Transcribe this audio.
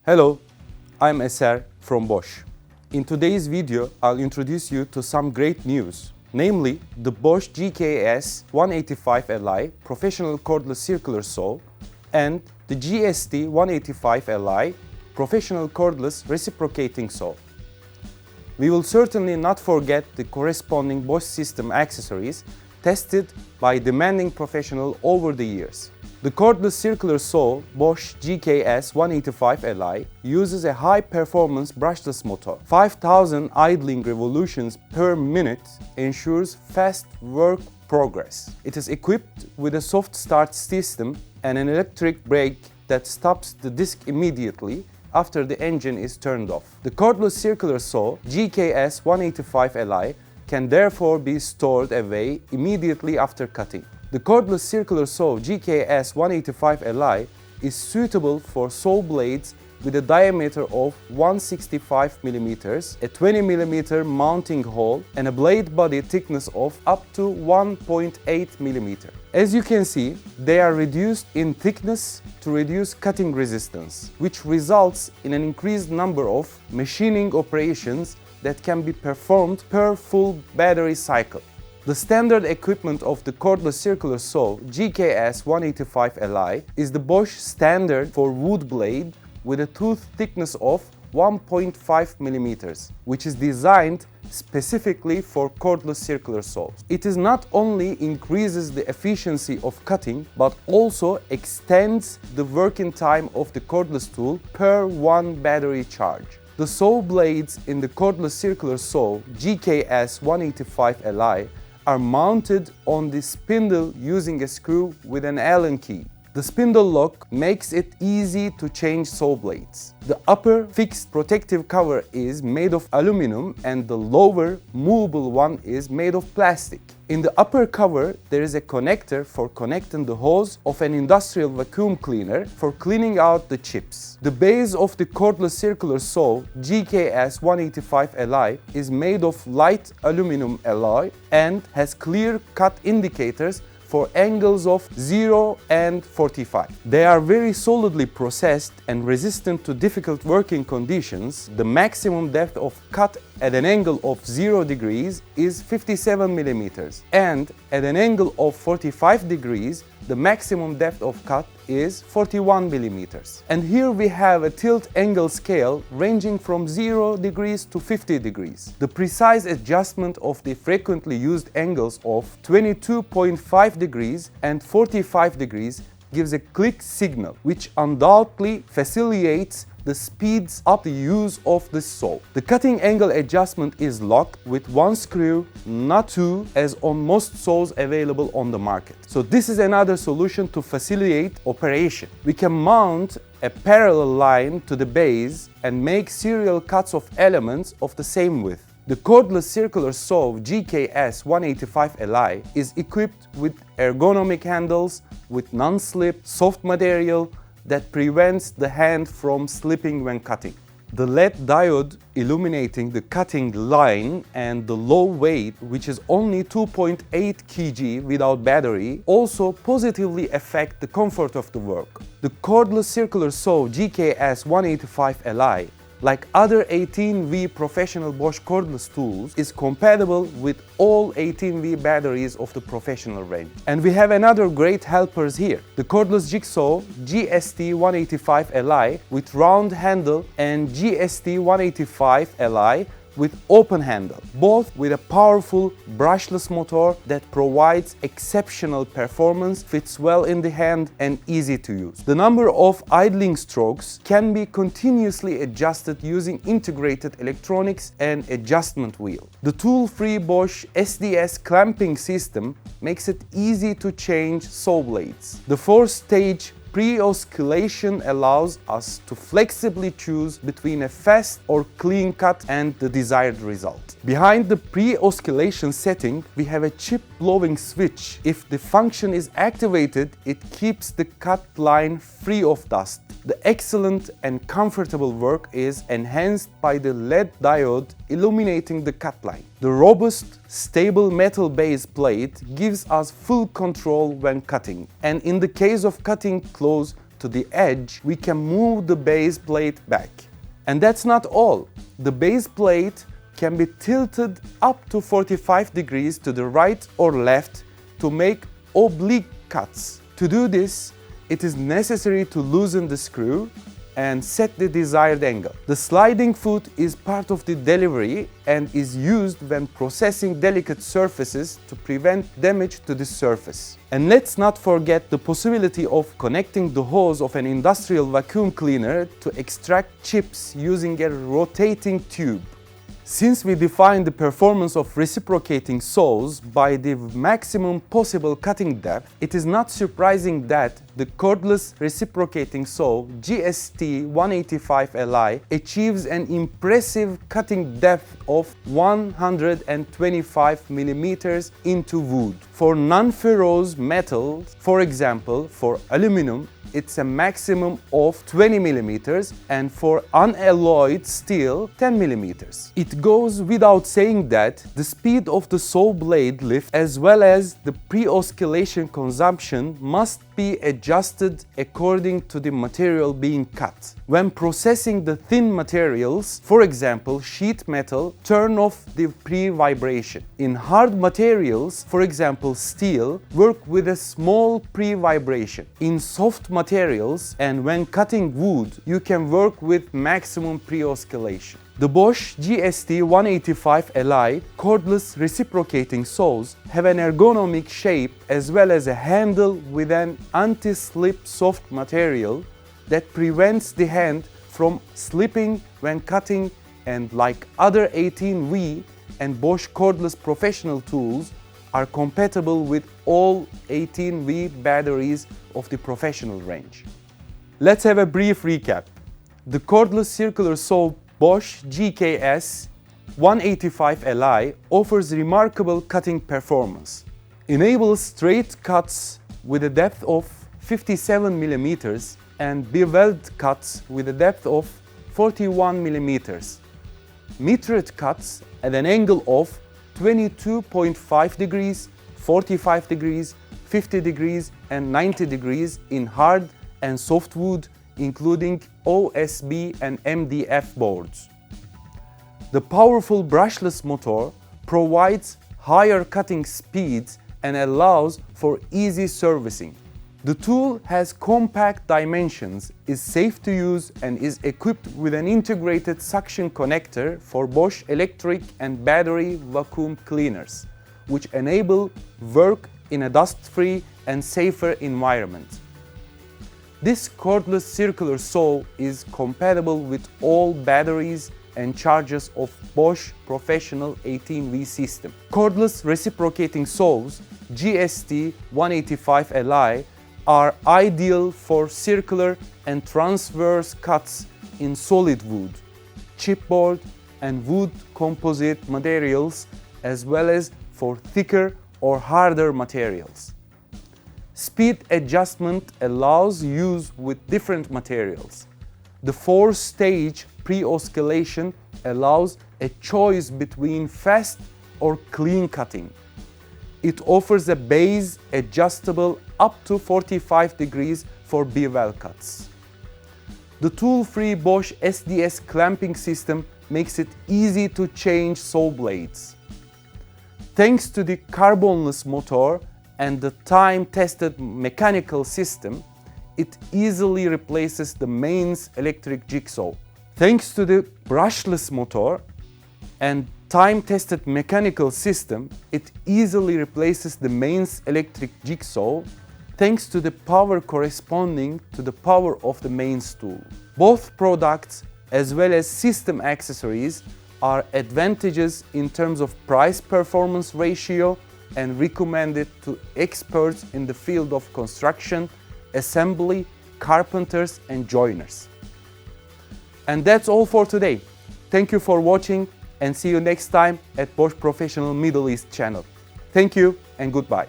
Hello, I'm Eser from Bosch. In today's video, I'll introduce you to some great news, namely the Bosch GKS 185 Li Professional Cordless Circular Saw and the GST 185 Li Professional Cordless Reciprocating Saw. We will certainly not forget the corresponding Bosch system accessories tested by demanding professionals over the years. The cordless circular saw Bosch GKS 185 Li uses a high-performance brushless motor. 5,000 idling revolutions per minute ensures fast work progress. It is equipped with a soft start system and an electric brake that stops the disc immediately after the engine is turned off. The cordless circular saw GKS 185 Li can therefore be stored away immediately after cutting. The cordless circular saw GKS 185 Li is suitable for saw blades with a diameter of 165 mm, a 20 mm mounting hole, and a blade body thickness of up to 1.8 mm. As you can see, they are reduced in thickness to reduce cutting resistance, which results in an increased number of machining operations that can be performed per full battery cycle. The standard equipment of the cordless circular saw GKS 185 Li is the Bosch standard for wood blade with a tooth thickness of 1.5 mm, which is designed specifically for cordless circular saws. It is not only increases the efficiency of cutting, but also extends the working time of the cordless tool per one battery charge. The saw blades in the cordless circular saw GKS 185 Li are mounted on the spindle using a screw with an Allen key. The spindle lock makes it easy to change saw blades. The upper fixed protective cover is made of aluminum and the lower movable one is made of plastic. In the upper cover, there is a connector for connecting the hose of an industrial vacuum cleaner for cleaning out the chips. The base of the cordless circular saw GKS 185 Li is made of light aluminum alloy and has clear cut indicators for angles of 0 and 45. They are very solidly processed and resistant to difficult working conditions. The maximum depth of cut at an angle of 0 degrees is 57 mm, and at an angle of 45 degrees, the maximum depth of cut is 41 mm. And here we have a tilt angle scale ranging from 0 degrees to 50 degrees. The precise adjustment of the frequently used angles of 22.5 degrees and 45 degrees gives a click signal, which undoubtedly facilitates the speeds up the use of the saw. The cutting angle adjustment is locked with one screw, not two, as on most saws available on the market. So this is another solution to facilitate operation. We can mount a parallel line to the base and make serial cuts of elements of the same width. The cordless circular saw GKS 185 Li is equipped with ergonomic handles with non-slip, soft material that prevents the hand from slipping when cutting. The LED diode illuminating the cutting line and the low weight, which is only 2.8 kg without battery, also positively affect the comfort of the work. The cordless circular saw GKS 185 Li, like other 18V professional Bosch cordless tools, is compatible with all 18V batteries of the professional range. And we have another great helpers here. The cordless Jigsaw GST 185 Li with round handle and GST 185 Li with open handle, both with a powerful brushless motor that provides exceptional performance, fits well in the hand and easy to use. The number of idling strokes can be continuously adjusted using integrated electronics and adjustment wheel. The tool-free Bosch SDS clamping system makes it easy to change saw blades. The 4-stage pre-oscillation allows us to flexibly choose between a fast or clean cut and the desired result. Behind the pre-oscillation setting, we have a chip blowing switch. If the function is activated, it keeps the cut line free of dust. The excellent and comfortable work is enhanced by the LED diode illuminating the cut line. The robust, stable metal base plate gives us full control when cutting, and in the case of cutting close to the edge, we can move the base plate back. And that's not all. The base plate can be tilted up to 45 degrees to the right or left to make oblique cuts. To do this, it is necessary to loosen the screw and set the desired angle. The sliding foot is part of the delivery and is used when processing delicate surfaces to prevent damage to the surface. And let's not forget the possibility of connecting the hose of an industrial vacuum cleaner to extract chips using a rotating tube. Since we define the performance of reciprocating saws by the maximum possible cutting depth, it is not surprising that the cordless reciprocating saw GST 185 Li achieves an impressive cutting depth of 125 mm into wood. For non-ferrous metals, for example, for aluminum, it's a maximum of 20 mm, and for unalloyed steel 10 mm. It goes without saying that the speed of the saw blade lift as well as the pre-oscillation consumption must be adjusted according to the material being cut. When processing the thin materials, for example sheet metal, turn off the pre-vibration. In hard materials, for example steel, work with a small pre-vibration. In soft materials and when cutting wood, you can work with maximum pre-oscillation. The Bosch GST 185 Li cordless reciprocating saws have an ergonomic shape as well as a handle with an anti-slip soft material that prevents the hand from slipping when cutting, and like other 18V and Bosch cordless professional tools, are compatible with all 18V batteries of the professional range. Let's have a brief recap. The cordless circular saw Bosch GKS 185 Li offers remarkable cutting performance, enables straight cuts with a depth of 57 mm and beveled cuts with a depth of 41 mm, metered cuts at an angle of 22.5 degrees, 45 degrees, 50 degrees and 90 degrees in hard and softwood, including OSB and MDF boards. The powerful brushless motor provides higher cutting speeds and allows for easy servicing. The tool has compact dimensions, is safe to use and is equipped with an integrated suction connector for Bosch electric and battery vacuum cleaners, which enable work in a dust-free and safer environment. This cordless circular saw is compatible with all batteries and chargers of Bosch Professional 18V system. Cordless reciprocating saws GST 185 Li are ideal for circular and transverse cuts in solid wood, chipboard and wood composite materials, as well as for thicker or harder materials. Speed adjustment allows use with different materials. The 4-stage pre-oscillation allows a choice between fast or clean cutting. It offers a base adjustable up to 45 degrees for bevel cuts. The tool-free Bosch SDS clamping system makes it easy to change saw blades. Thanks to the carbonless motor and the time-tested mechanical system, it easily replaces the mains electric jigsaw. Thanks to the brushless motor and time-tested mechanical system, it easily replaces the mains electric jigsaw thanks to the power corresponding to the power of the mains tool. Both products as well as system accessories are advantageous in terms of price-performance ratio and recommended to experts in the field of construction, assembly, carpenters and joiners. And that's all for today. Thank you for watching and see you next time at Bosch Professional Middle East channel. Thank you and goodbye.